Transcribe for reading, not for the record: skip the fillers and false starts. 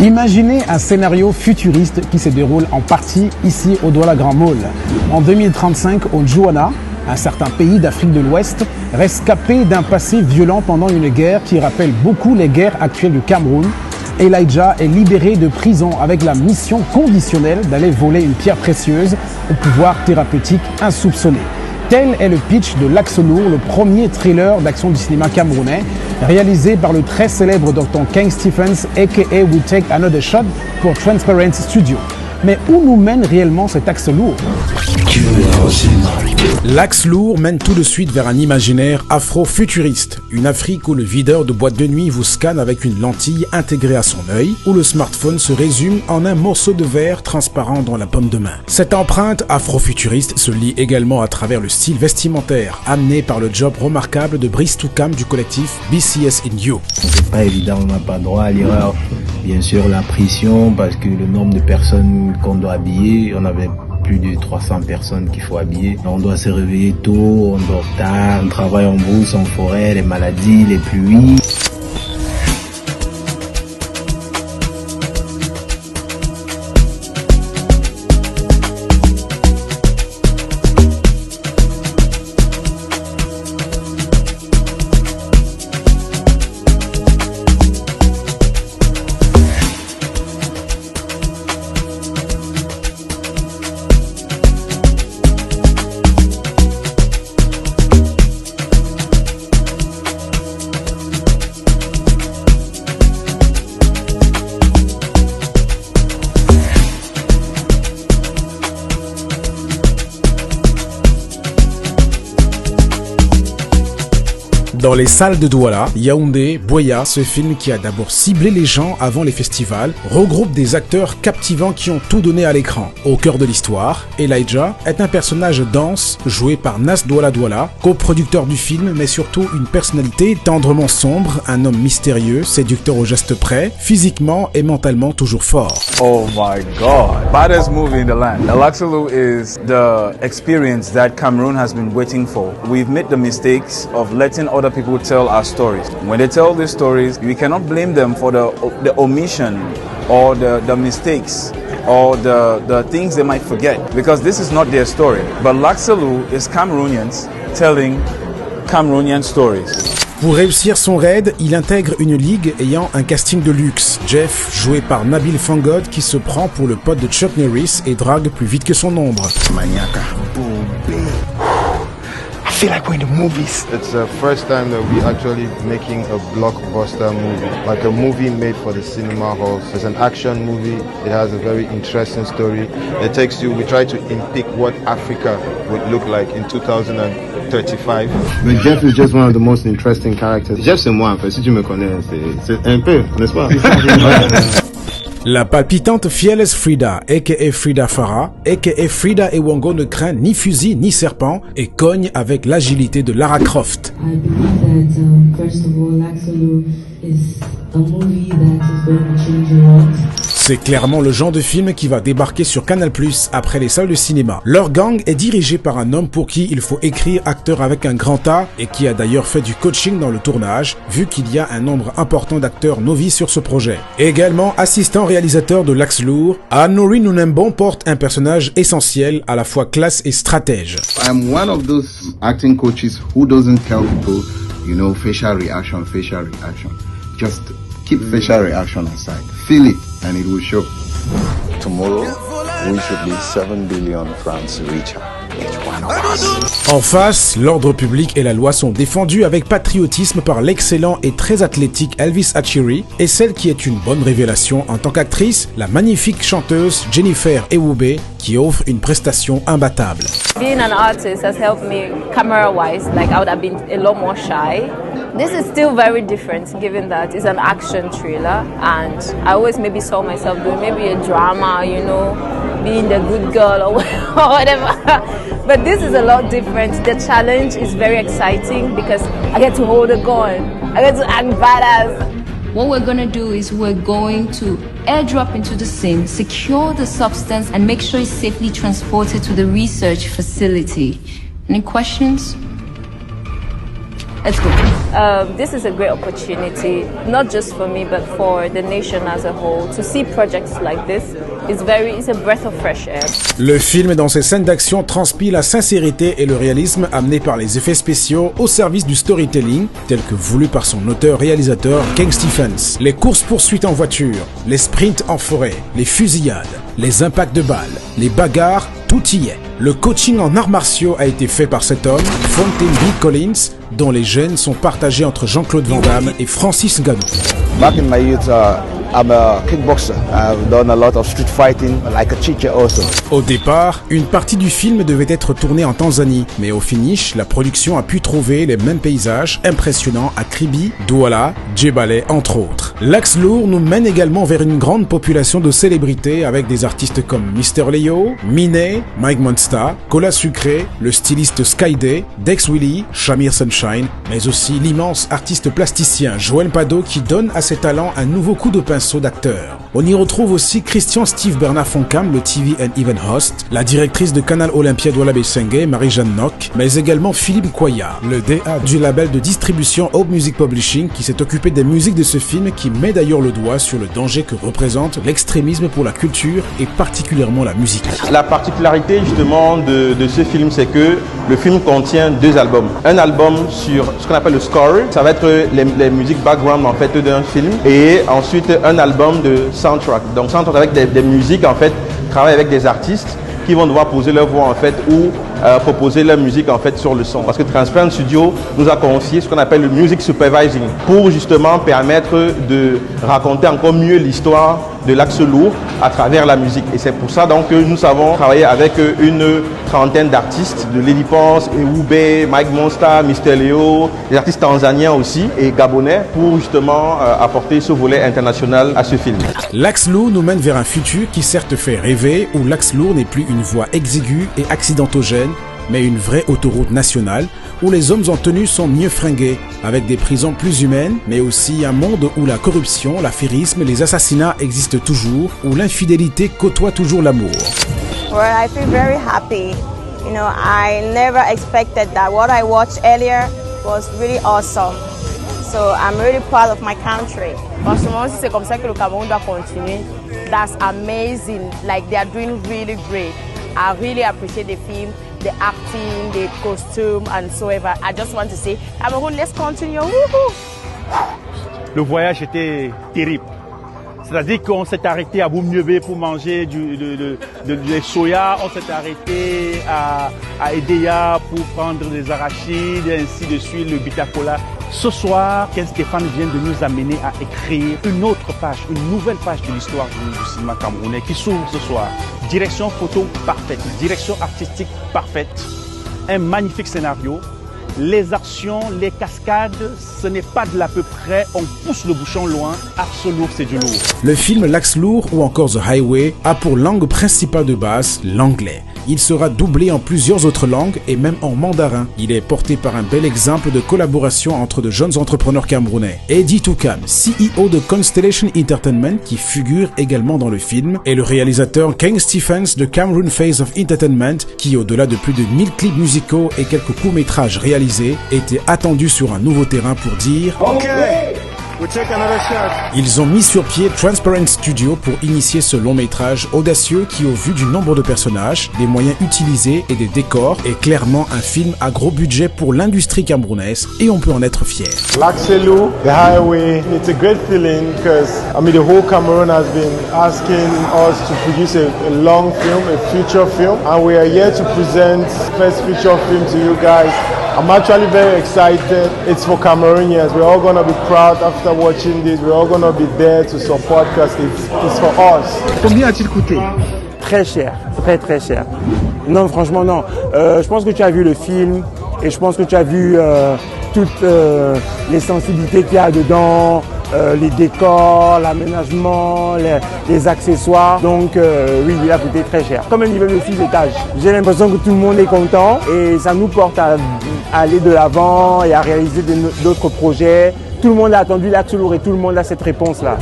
Imaginez un scénario futuriste qui se déroule en partie ici au Douala Grand Mall. En 2035, au Djouana, un certain pays d'Afrique de l'Ouest, rescapé d'un passé violent pendant une guerre qui rappelle beaucoup les guerres actuelles du Cameroun, Elijah est libéré de prison avec la mission conditionnelle d'aller voler une pierre précieuse au pouvoir thérapeutique insoupçonné. Tel est le pitch de L'Axe Lourd, le premier thriller d'action du cinéma camerounais, réalisé par le très célèbre Dr. King Stephens, a.k.a. We Take Another Shot pour Transparent Studio. Mais où nous mène réellement cet axe lourd? L'axe lourd mène tout de suite vers un imaginaire afro-futuriste, une Afrique où le videur de boîte de nuit vous scanne avec une lentille intégrée à son œil, où le smartphone se résume en un morceau de verre transparent dans la paume de main. Cette empreinte afro-futuriste se lie également à travers le style vestimentaire, amené par le job remarquable de Brice Toukam du collectif BCS in You. C'est pas évident, on n'a pas droit à l'erreur. Bien sûr, la pression, parce que le nombre de personnes qu'on doit habiller, on avait plus de 300 personnes qu'il faut habiller. On doit se réveiller tôt, on dort tard, on travaille en brousse, en forêt, les maladies, les pluies. Dans les salles de Douala, Yaoundé, Boya, ce film qui a d'abord ciblé les gens avant les festivals, regroupe des acteurs captivants qui ont tout donné à l'écran. Au cœur de l'histoire, Elijah est un personnage dense, joué par Nas Douala Douala, coproducteur du film, mais surtout une personnalité tendrement sombre, un homme mystérieux, séducteur au geste près, physiquement et mentalement toujours fort. Oh my God. Baddest movie in the land. L'Axe Lourd is the experience that Cameroon has been waiting for. We've made the mistakes of letting other people tell our stories. When they tell these stories, we cannot blame them for the omission or the mistakes or the things they might forget, because this is not their story. But L'Axe Lourd is Cameroonians telling Cameroonian stories. Pour réussir son raid, il intègre une ligue ayant un casting de luxe. Jeff, joué par Nabil Fangod, qui se prend pour le pote de Chuck Norris et drague plus vite que son ombre. Maniaca. I feel like we're in the movies. It's the first time that we're actually making a blockbuster movie, like a movie made for the cinema halls. It's an action movie. It has a very interesting story. It takes you, we try to pick what Africa would look like in 2035. But Jeff is just one of the most interesting characters. Jeff, c'est moi, en fait. Si tu me connais, c'est un peu, n'est-ce pas? La palpitante Fearless Frida, a.k.a. Frida Farah, a.k.a. Frida Ewongo ne craint ni fusil ni serpent et cogne avec l'agilité de Lara Croft. I believe that, first of all, L'Axe Lourd is a movie that is going to change a lot. C'est clairement le genre de film qui va débarquer sur Canal+ après les salles de cinéma. Leur gang est dirigé par un homme pour qui il faut écrire acteur avec un grand A et qui a d'ailleurs fait du coaching dans le tournage, vu qu'il y a un nombre important d'acteurs novices sur ce projet. Également assistant réalisateur de L'Axe Lourd, Anori Nunembon porte un personnage essentiel, à la fois classe et stratège. I'm one of those acting coaches who doesn't tell people, you know, facial reaction. Just keep facial reaction aside. Feel it and it will show. Tomorrow, we should be 7 billion francs richer. Each one of us. En face, l'ordre public et la loi sont défendus avec patriotisme par l'excellent et très athlétique Elvis Achiri et celle qui est une bonne révélation en tant qu'actrice, la magnifique chanteuse Jennifer Ewube, qui offre une prestation imbattable. Being an artist has helped me camera-wise, like I would have been a lot more shy. This is still very different, given that it's an action thriller, and I always maybe saw myself doing maybe a drama, you know, being the good girl or whatever. But this is a lot different. The challenge is very exciting because I get to hold a gun, I get to act badass. What we're going to do is we're going to airdrop into the scene, secure the substance, and make sure it's safely transported to the research facility. Any questions? Let's go. This is a great opportunity, not just for me, but for the nation as a whole. To see projects like this it's a breath of fresh air. Le film, dans ses scènes d'action, transpire la sincérité et le réalisme amené par les effets spéciaux au service du storytelling, tel que voulu par son auteur-réalisateur Ken Stephens. Les courses-poursuites en voiture, les sprints en forêt, les fusillades, les impacts de balles, les bagarres, tout y est. Le coaching en arts martiaux a été fait par cet homme, Fontaine B. Collins, dont les gènes sont partagés entre Jean-Claude Van Damme et Francis Ngannou. Back in my youth, I'm a kickboxer. I've done a lot of street fighting, like a teacher also. Au départ, une partie du film devait être tournée en Tanzanie, mais au finish, la production a pu trouver les mêmes paysages impressionnants à Kribi, Douala, Djebale, entre autres. L'axe lourd nous mène également vers une grande population de célébrités avec des artistes comme Mr. Leo, Minet, Mike Monsta, Cola Sucré, le styliste Skyday, Dex Willy, Shamir Sunshine, mais aussi l'immense artiste plasticien Joël Pado qui donne à ses talents un nouveau coup de pinceau d'acteur. On y retrouve aussi Christian Steve Bernard Foncam, le TV and Event Host, la directrice de Canal Olympia Douala Bessengue, Marie-Jeanne Nock, mais également Philippe Koya, le DA du label de distribution Hope Music Publishing qui s'est occupé des musiques de ce film qui met d'ailleurs le doigt sur le danger que représente l'extrémisme pour la culture et particulièrement la musique. La particularité justement de ce film, c'est que le film contient 2 albums. Un album sur ce qu'on appelle le score, ça va être les musiques background en fait d'un film, et ensuite un album de soundtrack. Donc soundtrack avec des musiques en fait, travaille avec des artistes qui vont devoir poser leur voix en fait ou proposer leur musique en fait sur le son. Parce que Transparent Studio nous a confié ce qu'on appelle le music supervising pour justement permettre de raconter encore mieux l'histoire de l'axe lourd à travers la musique. Et c'est pour ça donc que nous avons travaillé avec une trentaine d'artistes de Lady Ponce, Ewoube, Mike Monsta, Mr. Leo, des artistes tanzaniens aussi et gabonais pour justement apporter ce volet international à ce film. L'axe lourd nous mène vers un futur qui certes fait rêver, où l'axe lourd n'est plus une voie exiguë et accidentogène, mais une vraie autoroute nationale où les hommes en tenue sont mieux fringués, avec des prisons plus humaines, mais aussi un monde où la corruption, l'affairisme, les assassinats existent toujours, où l'infidélité côtoie toujours l'amour. Well, I feel very happy. You know, I never expected that. What I watched earlier was really awesome. So I'm really proud of my country. Franchement, si c'est comme ça que le Cameroun doit continuer, that's amazing. Like they are doing really great. I really appreciate the film, the acting, the costume, and so ever. I just want to say, Cameroun, let's continue. Woohoo! Le voyage était terrible. C'est-à-dire qu'on s'est arrêté à Boumniébé pour manger du soya, on s'est arrêté à Edea pour prendre des arachides, et ainsi de suite, le bitacola. Ce soir, Ken Stéphane vient de nous amener à écrire une autre page, une nouvelle page de l'histoire du cinéma camerounais qui s'ouvre ce soir. Direction photo parfaite, direction artistique parfaite, un magnifique scénario. Les actions, les cascades, ce n'est pas de l'à peu près, on pousse le bouchon loin, Axe lourd c'est du lourd. Le film L'Axe lourd ou encore The Highway a pour langue principale de base l'anglais. Il sera doublé en plusieurs autres langues et même en mandarin. Il est porté par un bel exemple de collaboration entre de jeunes entrepreneurs camerounais. Eddie Toukam, CEO de Constellation Entertainment, qui figure également dans le film, et le réalisateur Ken Stephens de Cameroon Phase of Entertainment, qui au-delà de plus de 1000 clips musicaux et quelques courts-métrages réalisés, était attendu sur un nouveau terrain pour dire okay. Ils ont mis sur pied Transparent Studio pour initier ce long métrage audacieux qui, au vu du nombre de personnages, des moyens utilisés et des décors, est clairement un film à gros budget pour l'industrie camerounaise et on peut en être fier. L'Axe lourd, The Highway, it's a great feeling because the whole Cameroon has been asking us to produce a long film, a feature film, and we are here to present first feature film to you guys. I'm actually very excited. It's for Cameroonians. We're all going to be proud after watching this. We're all going to be there to support because it's for us. Combien a-t-il coûté? Très cher, très cher. Non, franchement, non. Je pense que tu as vu le film et je pense que tu as vu toutes les sensibilités qu'il y a dedans, les décors, l'aménagement, les accessoires. Donc oui, il a coûté très cher. Comme un niveau de 6 étages. J'ai l'impression que tout le monde est content et ça nous porte à aller de l'avant et à réaliser d'autres projets. Tout le monde a attendu l'Axe lourd et tout le monde a cette réponse-là.